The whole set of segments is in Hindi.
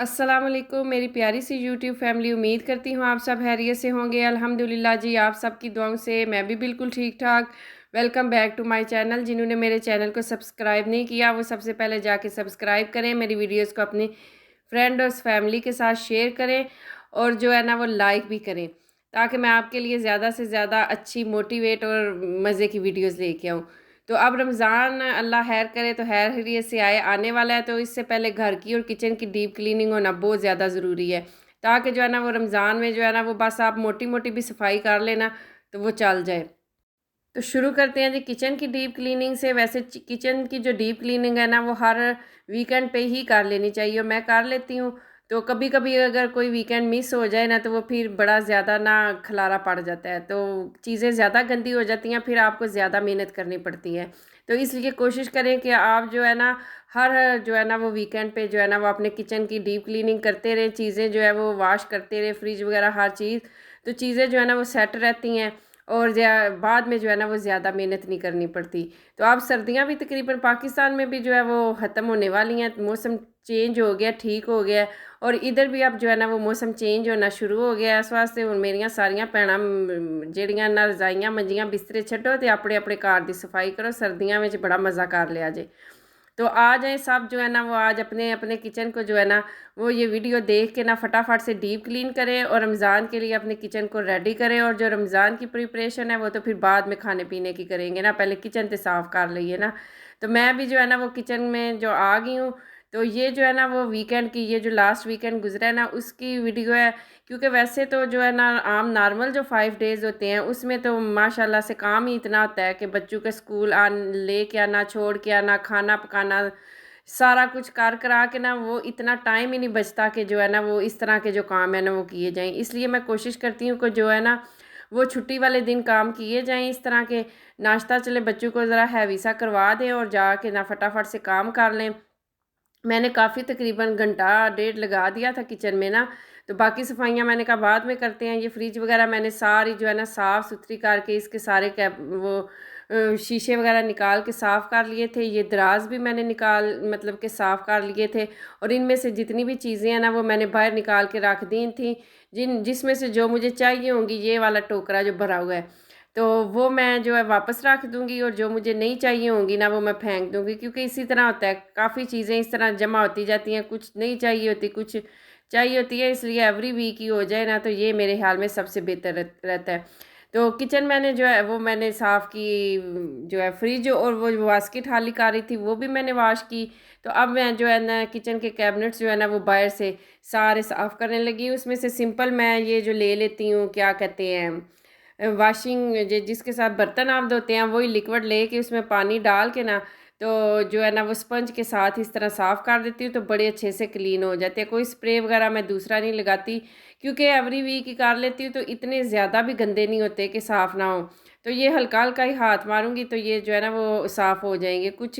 अस्सलाम वालेकुम मेरी प्यारी सी यूट्यूब फैमिली। उम्मीद करती हूँ आप सब खैरियत से होंगे। अल्हम्दुलिल्लाह जी, आप सब की दुआओं से मैं भी बिल्कुल ठीक ठाक। Welcome back to my channel. जिन्होंने मेरे चैनल को सब्सक्राइब नहीं किया वो सबसे पहले जाके सब्सक्राइब करें, मेरी वीडियोस को अपनी फ्रेंड और फैमिली के साथ शेयर करें और जो है ना वो लाइक भी करें, ताकि मैं आपके लिए ज़्यादा से ज़्यादा अच्छी मोटिवेट और मज़े की वीडियोज़ लेके आऊँ। तो अब रमज़ान अल्लाह खैर करे तो खैर खैरियत से आने वाला है, तो इससे पहले घर की और किचन की डीप क्लीनिंग होना बहुत ज़्यादा ज़रूरी है, ताकि जो है ना वो रमज़ान में जो है ना वो बस आप मोटी मोटी भी सफाई कर लेना तो वो चल जाए। तो शुरू करते हैं जी किचन की डीप क्लीनिंग से। वैसे किचन की जो डीप क्लीनिंग है ना वो हर वीकेंड पे ही कर लेनी चाहिए और मैं कर लेती हूँ। तो कभी कभी अगर कोई वीकेंड मिस हो जाए ना तो वो फिर बड़ा ज़्यादा ना खलारा पड़ जाता है, तो चीज़ें ज़्यादा गंदी हो जाती हैं, फिर आपको ज़्यादा मेहनत करनी पड़ती है। तो इसलिए कोशिश करें कि आप जो है ना हर जो है ना वो वीकेंड पे जो है ना वो अपने किचन की डीप क्लीनिंग करते रहें, चीज़ें जो है वो वॉश करते रहें, फ्रिज वगैरह हर चीज़। तो चीज़ें जो है ना वो सेट रहती हैं और बाद में जो है ना वो ज़्यादा मेहनत नहीं करनी पड़ती। तो अब सर्दियां भी तकरीबन पाकिस्तान में भी जो है वो ख़त्म होने वाली हैं, मौसम चेंज हो गया, ठीक हो गया है। और इधर भी अब जो है ना वो मौसम चेंज होना शुरू हो गया। इस वास्ते हुण मेरियां सारियां भैणां जेह्ड़ियां ना रजाइयां मंजियां बिस्तरे छड्डो ते अपने अपने घर दी सफाई करो, सर्दियां में बड़ा मज़ा कर लिया जे। तो आ जाएँ सब जो है ना वो आज अपने अपने किचन को जो है ना वो ये वीडियो देख के ना फटाफट से डीप क्लीन करें और रमज़ान के लिए अपने किचन को रेडी करें। और जो रमज़ान की प्रिपरेशन है वो तो फिर बाद में खाने पीने की करेंगे ना, पहले किचन तो साफ़ कर लिए ना। तो मैं भी जो है ना वो किचन में जो आ गई हूँ। तो ये जो है ना वो वीकेंड की, ये जो लास्ट वीकेंड गुजरा है ना उसकी वीडियो है। क्योंकि वैसे तो जो है ना आम नॉर्मल जो 5 डेज़ होते हैं उसमें तो माशाल्लाह से काम ही इतना होता है कि बच्चों के स्कूल ले के आना, छोड़ के आना, खाना पकाना, सारा कुछ कर करा के ना वो इतना टाइम ही नहीं बचता कि जो है ना वो इस तरह के जो काम है ना वो किए जाएं। इसलिए मैं कोशिश करती हूँ कि जो है ना वो छुट्टी वाले दिन काम किए जाएं इस तरह के। नाश्ता चले बच्चों को ज़रा हैवी सा करवा दें और जाके ना फटाफट से काम कर लें। मैंने काफ़ी तकरीबन घंटा डेढ़ लगा दिया था किचन में ना। तो बाकी सफाइयाँ मैंने कहा बाद में करते हैं। ये फ्रिज वगैरह मैंने सारी जो है ना साफ़ सुथरी करके इसके सारे कैप वो शीशे वगैरह निकाल के साफ़ कर लिए थे। ये दराज भी मैंने निकाल मतलब के साफ़ कर लिए थे। और इनमें से जितनी भी चीज़ें हैं ना वो मैंने बाहर निकाल के रख दी थी, जिसमें से जो मुझे चाहिए होंगी, ये वाला टोकरा जो भरा हुआ है तो वो मैं जो है वापस रख दूँगी और जो मुझे नहीं चाहिए होंगी ना वो मैं फेंक दूँगी। क्योंकि इसी तरह होता है, काफ़ी चीज़ें इस तरह जमा होती जाती हैं, कुछ नहीं चाहिए होती, कुछ चाहिए होती है। इसलिए एवरी वीक ही हो जाए ना तो ये मेरे ख्याल में सबसे बेहतर रहता है। तो किचन मैंने जो है वो मैंने साफ़ की, जो है फ्रिज और वो बास्केट खाली कर रही थी वो भी मैंने वॉश की। तो अब मैं जो है ना किचन के कैबिनेट्स जो है ना वो बाहर से सारे साफ़ करने लगी। उसमें से सिंपल मैं ये जो ले लेती हूँ, क्या कहते हैं, वाशिंग जिसके साथ बर्तन आप धोते हैं वही लिक्विड लेके उसमें पानी डाल के ना तो जो है ना वो स्पंज के साथ इस तरह साफ़ कर देती हूँ तो बड़े अच्छे से क्लीन हो जाते हैं। कोई स्प्रे वगैरह मैं दूसरा नहीं लगाती, क्योंकि एवरी वीक ही कर लेती हूँ तो इतने ज़्यादा भी गंदे नहीं होते कि साफ़ ना हो। तो ये हल्का हल्का ही हाथ मारूंगी तो ये जो है ना वो साफ़ हो जाएंगे। कुछ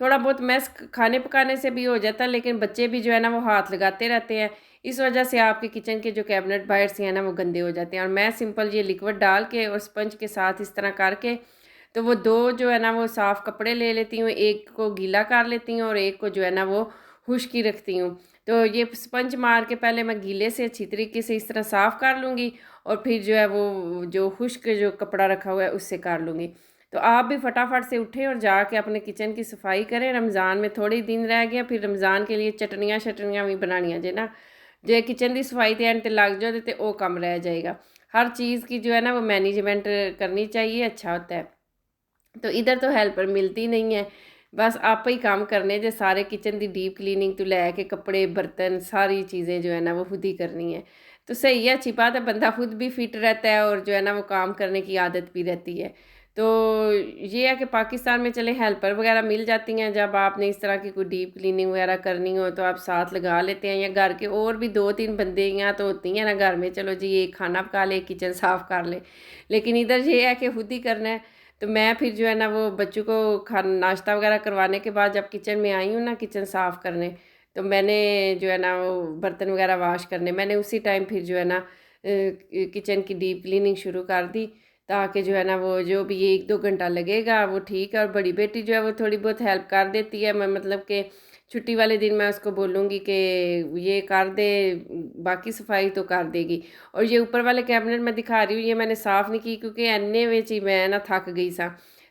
थोड़ा बहुत मैस खाने पकाने से भी हो जाता है, लेकिन बच्चे भी जो है ना वो हाथ लगाते रहते हैं, इस वजह से आपके किचन के जो कैबिनेट बाहर से हैं ना वो गंदे हो जाते हैं। और मैं सिंपल ये लिक्विड डाल के और स्पंज के साथ इस तरह करके तो वो दो जो है ना वो साफ़ कपड़े ले लेती हूँ, एक को गीला कर लेती हूँ और एक को जो है ना वो खुश्की रखती हूँ। तो ये स्पंज मार के पहले मैं गीले से अच्छी तरीके से इस तरह साफ़ कर लूँगी और फिर जो है वो जो खुश्क जो कपड़ा रखा हुआ है उससे कर लूँगी। तो आप भी फटाफट से उठें और जाके अपने किचन की सफाई करें। रमज़ान में थोड़े ही दिन रह गया, फिर रमज़ान के लिए चटनियाँ शटनियाँ भी बनानियाँ जे ना, जे किचन की सफाई तो एंड लग जाए तो वो कम रह जाएगा। हर चीज़ की जो है ना वो मैनेजमेंट करनी चाहिए, अच्छा होता है। तो इधर तो हेल्पर मिलती नहीं है, बस आप ही काम करने जे सारे किचन की डीप क्लीनिंग तो लैके कपड़े बर्तन सारी चीज़ें जो है ना वो खुद ही करनी है। तो सही है, अच्छी बात है, बंदा खुद भी फिट रहता है और जो है ना वो काम करने की आदत भी रहती है। तो ये है कि पाकिस्तान में चले हेल्पर वगैरह मिल जाती हैं, जब आपने इस तरह की कोई डीप क्लीनिंग वगैरह करनी हो तो आप साथ लगा लेते हैं, या घर के और भी 2-3 बंदे यहाँ तो होती हैं ना घर में, चलो जी एक खाना पका ले किचन साफ़ कर ले। लेकिन इधर ये है कि खुद ही करना है। तो मैं फिर जो है ना वो बच्चों को नाश्ता वगैरह करवाने के बाद जब किचन में आई हूँ ना किचन साफ़ करने, तो मैंने जो है ना वो बर्तन वगैरह वाश करने मैंने उसी टाइम फिर जो है ना किचन की डीप क्लीनिंग शुरू कर दी, ताकि जो है ना वो जो भी ये 1-2 घंटा लगेगा वो ठीक है। और बड़ी बेटी जो है वो थोड़ी बहुत हेल्प कर देती है, मैं मतलब कि छुट्टी वाले दिन मैं उसको बोलूँगी कि ये कर दे, बाकी सफाई तो कर देगी। और ये ऊपर वाले कैबिनेट मैं दिखा रही हूँ, ये मैंने साफ़ नहीं की क्योंकि एने विच ही मैं ना थक गई सा।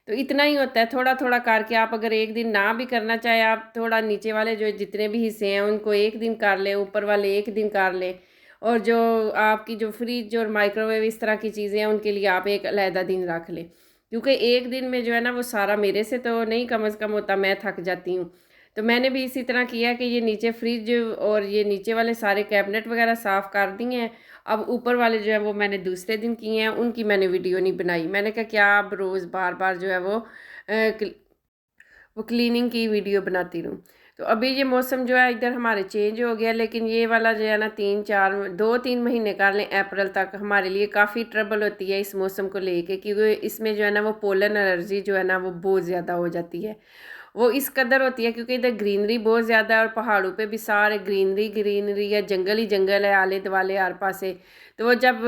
तो इतना ही होता है, थोड़ा थोड़ा करके आप अगर एक दिन ना भी करना चाहे, आप थोड़ा नीचे वाले जो जितने भी हिस्से हैं उनको एक दिन कर लें, ऊपर वाले एक दिन कर लें। और जो आपकी जो फ्रिज और माइक्रोवेव इस तरह की चीज़ें हैं उनके लिए आप एक अलहदा दिन रख लें, क्योंकि एक दिन में जो है ना वो सारा मेरे से तो नहीं कम अज़ कम होता, मैं थक जाती हूँ। तो मैंने भी इसी तरह किया कि ये नीचे फ्रिज और ये नीचे वाले सारे कैबिनेट वगैरह साफ़ कर दिए हैं। अब ऊपर वाले जो है वो मैंने दूसरे दिन किए हैं, उनकी मैंने वीडियो नहीं बनाई। मैंने कहा क्या अब रोज़ बार बार जो है वो क्लीनिंग की वीडियो बनाती रहूँ। तो अभी ये मौसम जो है इधर हमारे चेंज हो गया, लेकिन ये वाला जो है ना 2-3 महीने कर लें अप्रैल तक, हमारे लिए काफ़ी ट्रबल होती है इस मौसम को लेके, क्योंकि इसमें जो है ना वो पोलन एलर्जी जो है ना वो बहुत ज़्यादा हो जाती है। वो इस कदर होती है क्योंकि इधर ग्रीनरी बहुत ज़्यादा है और पहाड़ों पे भी सारे ग्रीनरी ग्रीनरी है, जंगल ही जंगल है आले दुआले हर पासे। तो वो जब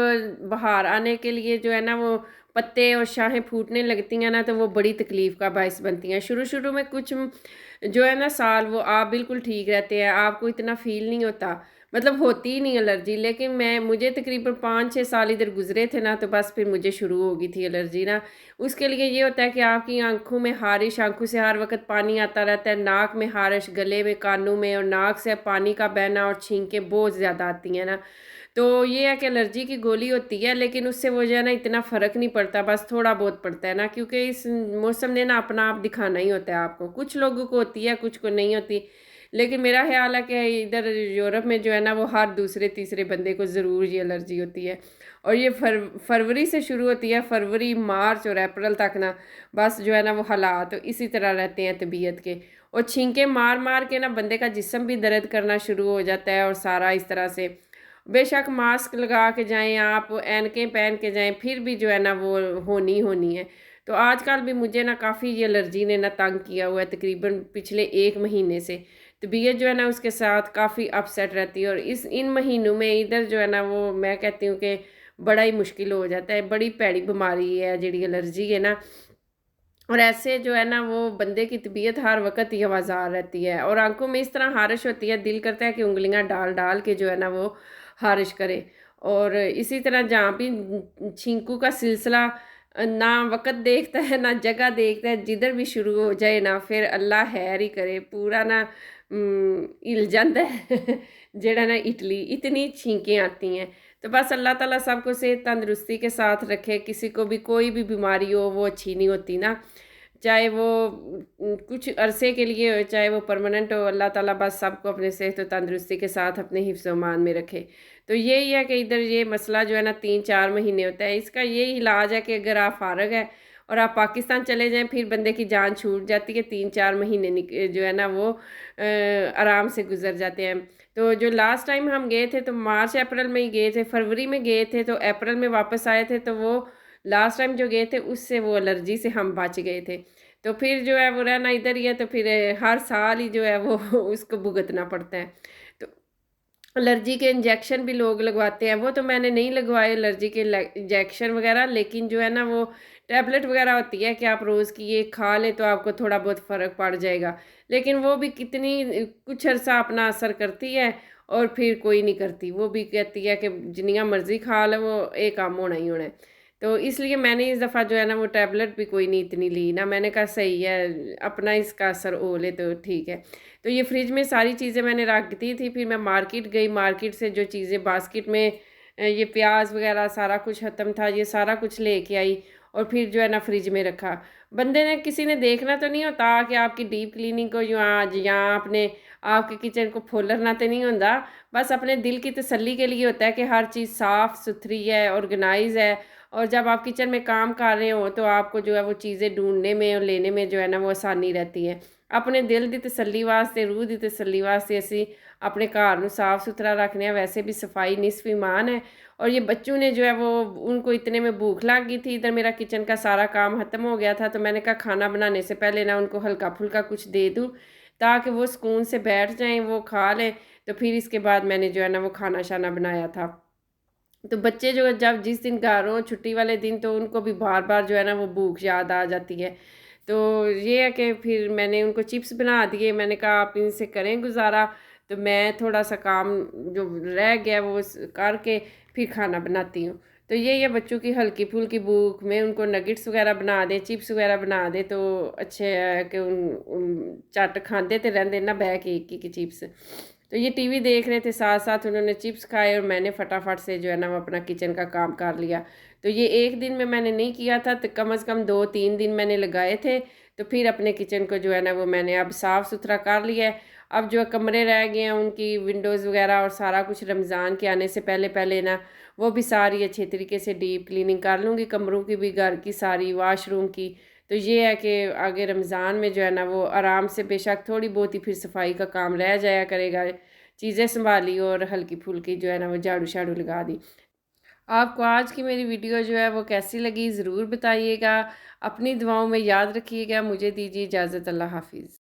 बाहर आने के लिए जो है ना वो पत्ते और शाखें फूटने लगती हैं ना, तो वो बड़ी तकलीफ़ का बायस बनती हैं। शुरू शुरू में कुछ जो है ना साल वो आप बिल्कुल ठीक रहते हैं, आपको इतना फ़ील नहीं होता, मतलब होती ही नहीं एलर्जी। लेकिन मुझे तकरीबन 5-6 साल इधर गुजरे थे ना, तो बस फिर मुझे शुरू हो गई थी एलर्जी ना। उसके लिए ये होता है कि आपकी आँखों में ख़ारिश, आँखों से हर वक़्त पानी आता रहता है, नाक में ख़ारिश, गले में, कानों में, और नाक से पानी का बहना और छींकें बहुत ज़्यादा आती हैं ना। तो ये है कि एलर्जी की गोली होती है, लेकिन उससे वो जो है ना इतना फ़र्क नहीं पड़ता, बस थोड़ा बहुत पड़ता है ना, क्योंकि इस मौसम ने ना अपना आप दिखाना ही होता है आपको। कुछ लोगों को होती है, कुछ को नहीं होती। लेकिन मेरा ख़्याल है कि इधर यूरोप में जो है ना वो हर दूसरे तीसरे बंदे को ज़रूर ये एलर्जी होती है। और ये फरवरी से शुरू होती है, फरवरी, मार्च और अप्रैल तक ना बस जो है ना वो हालात तो इसी तरह रहते हैं तबीयत के। और छींके मार मार के ना बंदे का जिस्म भी दर्द करना शुरू हो जाता है, और सारा इस तरह से। बेशक मास्क लगा के जाएँ आप, ऐनकें पहन के जाएँ, फिर भी जो है ना वो होनी होनी है। तो आजकल भी मुझे ना काफ़ी ये एलर्जी ने ना तंग किया हुआ है, तकरीबन पिछले 1 महीने से। तबीयत जो है ना उसके साथ काफ़ी अपसेट रहती है, और इन महीनों में इधर जो है ना वो मैं कहती हूँ कि बड़ा ही मुश्किल हो जाता है। बड़ी भैड़ी बीमारी है जिहड़ी एलर्जी है ना। और ऐसे जो है ना वो बंदे की तबीयत हर वक़्त ही आवाज़ार रहती है, और आँखों में इस तरह ख़ारिश होती है, दिल करता है कि उँगलियाँ डाल-डाल के जो है ना वो ख़ारिश करे। और इसी तरह जहाँ भी छींकू का सिलसिला ना वक़्त देखता है, ना जगह देखता है, जिधर भी शुरू हो जाए ना फिर अल्लाह खैर ही करे, पूरा ना हिल जाता है जेड़ा ना इटली, इतनी छींकें आती हैं। तो बस अल्लाह ताला सबको सेहत तंदुरुस्ती के साथ रखे, किसी को भी कोई भी बीमारी हो वो अच्छी नहीं होती ना, चाहे वो कुछ अरसे के लिए हो, चाहे वो परमानेंट हो। अल्लाह ताला बस सबको अपने सेहत और तंदुरुस्ती के साथ अपने हिफ्ज़ ओ अमान में रखे। तो यही है कि इधर ये मसला जो है ना 3-4 महीने होता है, इसका यही इलाज है कि अगर आप फ़ारग हैं और आप पाकिस्तान चले जाएँ, फिर बंदे की जान छूट जाती है, 3-4 महीने जो है ना वो आराम से गुज़र जाते हैं। तो जो लास्ट टाइम हम गए थे तो मार्च अप्रैल में ही गए थे, फरवरी में गए थे तो अप्रैल में वापस आए थे, तो वो लास्ट टाइम जो गए थे उससे वो एलर्जी से हम बच गए थे। तो फिर जो है वो रहना इधर ही है, तो फिर हर साल ही जो है वो उसको भुगतना पड़ता है। तो एलर्जी के इंजेक्शन भी लोग लगवाते हैं, वो तो मैंने नहीं लगवाए एलर्जी के इंजेक्शन वगैरह, लेकिन जो है ना वो टैबलेट वगैरह होती है कि आप रोज़ की ये खा लें तो आपको थोड़ा बहुत फ़र्क पड़ जाएगा। लेकिन वो भी कितनी कुछ अरसा अपना असर करती है, और फिर कोई नहीं करती। वो भी कहती है कि जिन्नियां मर्ज़ी खा लो वो ये काम होना ही होना है। तो इसलिए मैंने इस दफ़ा जो है ना वो टैबलेट भी कोई नहीं इतनी ली ना, मैंने कहा सही है, अपना इसका असर हो ले तो ठीक है। तो ये फ्रिज में सारी चीज़ें मैंने रख दी थी, फिर मैं मार्केट गई, मार्केट से जो चीज़ें बास्केट में ये प्याज वगैरह सारा कुछ ख़त्म था, ये सारा कुछ लेके आई, और फिर जो है ना फ्रिज में रखा। बंदे ने किसी ने देखना तो नहीं होता कि आपकी डीप क्लीनिंग को यहाँ आपने आपके किचन को फोलरना तो नहीं होता, बस अपने दिल की तसल्ली के लिए होता है कि हर चीज़ साफ़ सुथरी है, ऑर्गेनाइज है। और जब आप किचन में काम कर रहे हो तो आपको जो है वो चीज़ें ढूँढने में और लेने में जो है ना वो आसानी रहती है। अपने दिल की तसल्ली वास्ते, रूह की तसल्ली वास्ते असी अपने घर को साफ सुथरा रखने, वैसे भी सफाई निसफ ईमान है। और ये बच्चों ने जो है वो उनको इतने में भूख लग गई थी, इधर मेरा किचन का सारा काम ख़त्म हो गया था, तो मैंने कहा खाना बनाने से पहले ना उनको हल्का फुल्का कुछ दे दूँ ताकि वो सुकून से बैठ जाएँ, वो खा लें। तो फिर इसके बाद मैंने जो है ना वो खाना शाना बनाया था। तो बच्चे जब जिस दिन घर हों छुट्टी वाले दिन, तो उनको भी बार बार जो है ना वो भूख याद आ जाती है। तो ये है कि फिर मैंने उनको चिप्स बना दिए। मैंने कहा आप इनसे करें गुजारा, तो मैं थोड़ा सा काम जो रह गया वो करके फिर खाना बनाती हूँ। तो ये बच्चों की हल्की फुल्की भूख में उनको नगेट्स वगैरह बना दे, चिप्स वगैरह बना दे तो अच्छे है कि झट खाते तो रहते ना बह के एक ही चिप्स। तो ये टीवी देख रहे थे, साथ साथ उन्होंने चिप्स खाए और मैंने फटाफट से जो है ना वो अपना किचन का काम कर लिया। तो ये एक दिन में मैंने नहीं किया था, तो कम से कम 2-3 दिन मैंने लगाए थे। तो फिर अपने किचन को जो है ना वो मैंने अब साफ़ सुथरा कर लिया है। अब जो कमरे रह गए हैं उनकी विंडोज़ वगैरह और सारा कुछ रमज़ान के आने से पहले पहले ना वो भी सारी अच्छे तरीके से डीप क्लीनिंग कर लूँगी, कमरों की भी, घर की सारी, वाशरूम की। तो ये है कि आगे रमज़ान में जो है ना वो आराम से, बेशक थोड़ी बहुत ही फिर सफाई का काम रह जाया करेगा, चीज़ें संभाली और हल्की फुल्की जो है ना वो झाड़ू शाड़ू लगा दी। आपको आज की मेरी वीडियो जो है वो कैसी लगी ज़रूर बताइएगा। अपनी दुआओं में याद रखिएगा। मुझे दीजिए इजाज़त। अल्लाह हाफ़िज़।